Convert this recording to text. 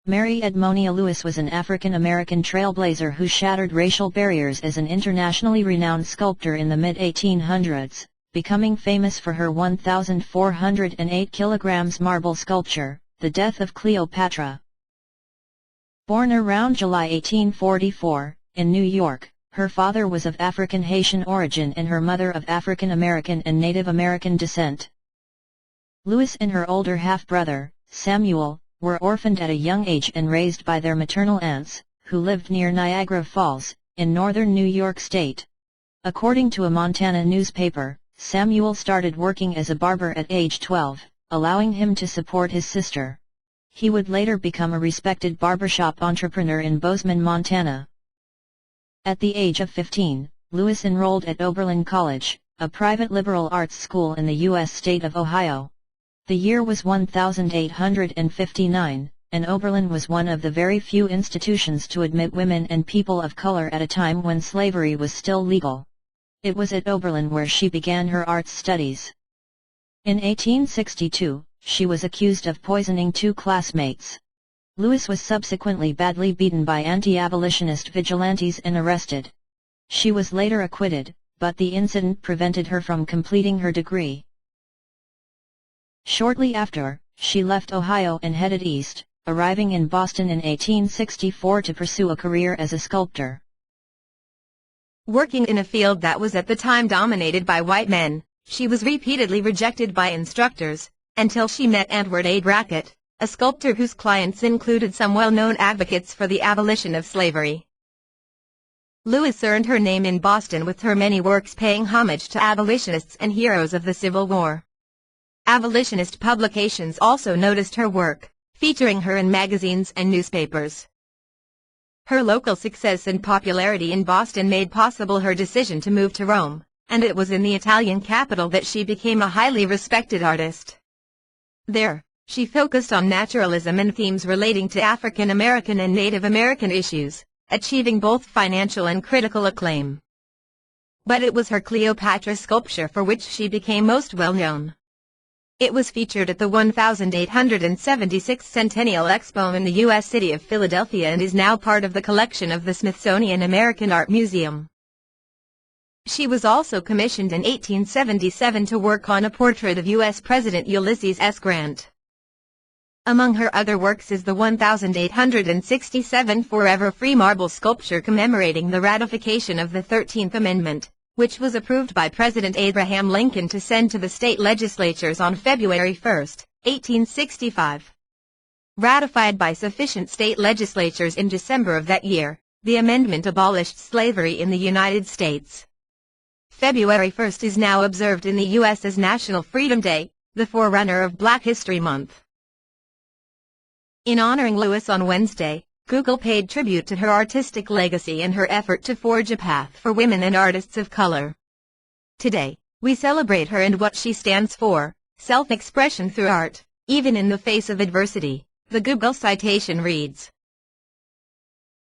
Mary Edmonia Lewis was an African-American trailblazer who shattered racial barriers as an internationally renowned sculptor in the mid-1800s, becoming famous for her 1,408 kilograms marble sculpture, The Death of Cleopatra. Born around July 1844, in New York, her father was of African Haitian origin and her mother of African American and Native American descent. Lewis and her older half-brother, Samuel, were orphaned at a young age and raised by their maternal aunts, who lived near Niagara Falls, in northern New York State. According to a Montana newspaper, Samuel started working as a barber at age 12, allowing him to support his sister. He would later become a respected barbershop entrepreneur in Bozeman, Montana. At the age of 15, Lewis enrolled at Oberlin College, a private liberal arts school in the U.S. state of Ohio. The year was 1859, and Oberlin was one of the very few institutions to admit women and people of color at a time when slavery was still legal. It was at Oberlin where she began her arts studies. In 1862, she was accused of poisoning two classmates. Lewis was subsequently badly beaten by anti-abolitionist vigilantes and arrested. She was later acquitted, but the incident prevented her from completing her degree. Shortly after, she left Ohio and headed east, arriving in Boston in 1864 to pursue a career as a sculptor. Working in a field that was at the time dominated by white men, she was repeatedly rejected by instructors, until she met Edward A. Brackett, a sculptor whose clients included some well-known advocates for the abolition of slavery. Lewis earned her name in Boston with her many works paying homage to abolitionists and heroes of the Civil War. Abolitionist publications also noticed her work, featuring her in magazines and newspapers. Her local success and popularity in Boston made possible her decision to move to Rome, and it was in the Italian capital that she became a highly respected artist. There, she focused on naturalism and themes relating to African American and Native American issues, achieving both financial and critical acclaim. But it was her Cleopatra sculpture for which she became most well known. It was featured at the 1876 Centennial Expo in the U.S. city of Philadelphia and is now part of the collection of the Smithsonian American Art Museum. She was also commissioned in 1877 to work on a portrait of U.S. President Ulysses S. Grant. Among her other works is the 1867 Forever Free marble sculpture commemorating the ratification of the 13th Amendment, which was approved by President Abraham Lincoln to send to the state legislatures on February 1, 1865. Ratified by sufficient state legislatures in December of that year, the amendment abolished slavery in the United States. February 1 is now observed in the U.S. as National Freedom Day, the forerunner of Black History Month. In honoring Lewis on Wednesday, Google paid tribute to her artistic legacy and her effort to forge a path for women and artists of color. Today, we celebrate her and what she stands for, self-expression through art, even in the face of adversity, the Google citation reads.